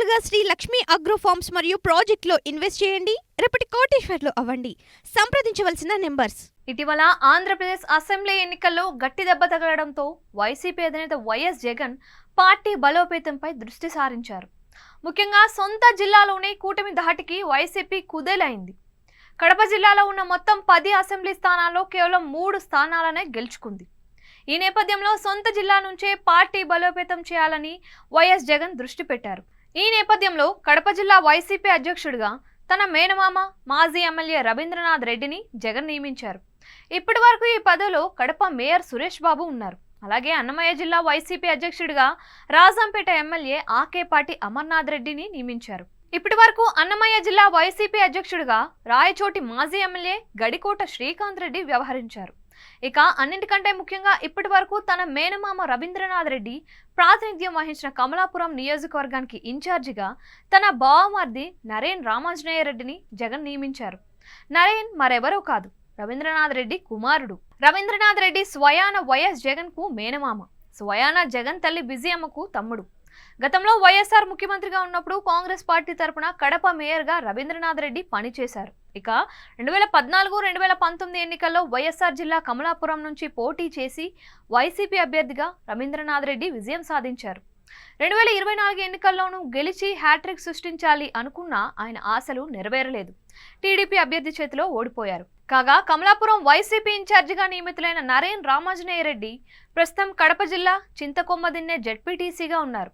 త్వరగా Shri Lakshmi agro forms మరియు ప్రాజెక్టులో ఇన్వెస్ట్ చేయండి. రేపటి కోటీశ్వర్లు అవ్వండి. సంప్రదించవలసిన నెంబర్స్. ఇటీవల ఆంధ్రప్రదేశ్ అసెంబ్లీ ఎన్నికల్లో గట్టి దెబ్బ తగలడంతో వైసీపీ అధినేత వైఎస్ జగన్ పార్టీ బలోపేతంపై దృష్టి సారించారు. ముఖ్యంగా సొంత జిల్లాలోనే కూటమి ధాటికి వైసీపీ కుదేలైంది. కడప జిల్లాలో ఉన్న మొత్తం 10 అసెంబ్లీ స్థానాల్లో కేవలం 3 స్థానాలనే గెలుచుకుంది. ఈ నేపథ్యంలో సొంత జిల్లా నుంచే పార్టీ బలోపేతం చేయాలని వైఎస్ జగన్ దృష్టి పెట్టారు. ఈ నేపథ్యంలో కడప జిల్లా వైసీపీ అధ్యక్షుడిగా తన మేనమామ మాజీ ఎమ్మెల్యే రవీంద్రనాథ్ రెడ్డిని జగన్ నియమించారు. ఇప్పటి వరకు ఈ పదవిలో కడప మేయర్ సురేష్ బాబు ఉన్నారు. అలాగే అన్నమయ్య జిల్లా వైసీపీ అధ్యక్షుడిగా రాజంపేట ఎమ్మెల్యే ఆకేపాటి అమర్నాథ్ రెడ్డిని నియమించారు. ఇప్పటి వరకు అన్నమయ్య జిల్లా వైసీపీ అధ్యక్షుడిగా రాయచోటి మాజీ ఎమ్మెల్యే గడికోట శ్రీకాంత్ రెడ్డి వ్యవహరించారు. ఇక అన్నింటికంటే ముఖ్యంగా ఇప్పటి వరకు తన మేనమామ రవీంద్రనాథ్ రెడ్డి ప్రాతినిధ్యం వహించిన కమలాపురం నియోజకవర్గానికి ఇన్ఛార్జిగా తన బావమర్ది నరేన్ రామాంజనేయ రెడ్డిని జగన్ నియమించారు. నరేన్ మరెవరో కాదు, రవీంద్రనాథ్ రెడ్డి కుమారుడు. రవీంద్రనాథ్ రెడ్డి స్వయాన వైఎస్ జగన్ కు మేనమామ, స్వయాన జగన్ తల్లి విజయమ్మకు తమ్ముడు. గతంలో వైఎస్ఆర్ ముఖ్యమంత్రిగా ఉన్నప్పుడు కాంగ్రెస్ పార్టీ తరపున కడప మేయర్గా రవీంద్రనాథ్ రెడ్డి పనిచేశారు. ఇక 2014-2019 ఎన్నికల్లో వైఎస్ఆర్ జిల్లా కమలాపురం నుంచి పోటీ చేసి వైసీపీ అభ్యర్థిగా రవీంద్రనాథ్ రెడ్డి విజయం సాధించారు. 2024 ఎన్నికల్లోనూ గెలిచి హ్యాట్రిక్ సృష్టించాలి అనుకున్న ఆయన ఆశలు నెరవేరలేదు. టీడీపీ అభ్యర్థి చేతిలో ఓడిపోయారు. కాగా కమలాపురం వైసీపీ ఇన్ఛార్జిగా నియమితులైన నరేన్ రామాంజనేయ రెడ్డి ప్రస్తుతం కడప జిల్లా చింతకొమ్మదిన్నె జెడ్పీటీసీగా ఉన్నారు.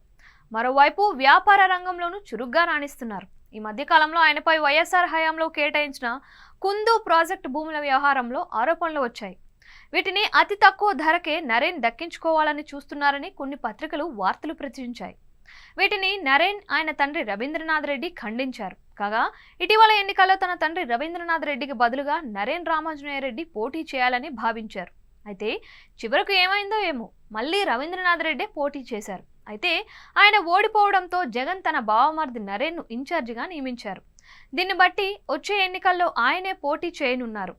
మరోవైపు వ్యాపార రంగంలోనూ చురుగ్గా రాణిస్తున్నారు. ఈ మధ్యకాలంలో ఆయనపై వైఎస్ఆర్ హయాంలో కేటాయించిన కుందు ప్రాజెక్టు భూముల వ్యవహారంలో ఆరోపణలు వచ్చాయి. వీటిని అతి తక్కువ ధరకే నరేన్ దక్కించుకోవాలని చూస్తున్నారని కొన్ని పత్రికలు వార్తలు ప్రచురించాయి. వీటిని నరేన్ ఆయన తండ్రి రవీంద్రనాథ్ రెడ్డి ఖండించారు. కాగా ఇటీవల ఎన్నికల్లో తన తండ్రి రవీంద్రనాథ్ రెడ్డికి బదులుగా నరేన్ రామాంజనేయ రెడ్డి పోటీ చేయాలని భావించారు. అయితే చివరకు ఏమైందో ఏమో, మళ్ళీ రవీంద్రనాథ్ రెడ్డి పోటీ చేశారు. అయితే ఆయన ఓడిపోవడంతో జగన్ తన బావమర్ది నరేన్ను ఇన్ఛార్జిగా నియమించారు. దీన్ని బట్టి వచ్చే ఎన్నికల్లో ఆయనే పోటీ చేయనున్నారు.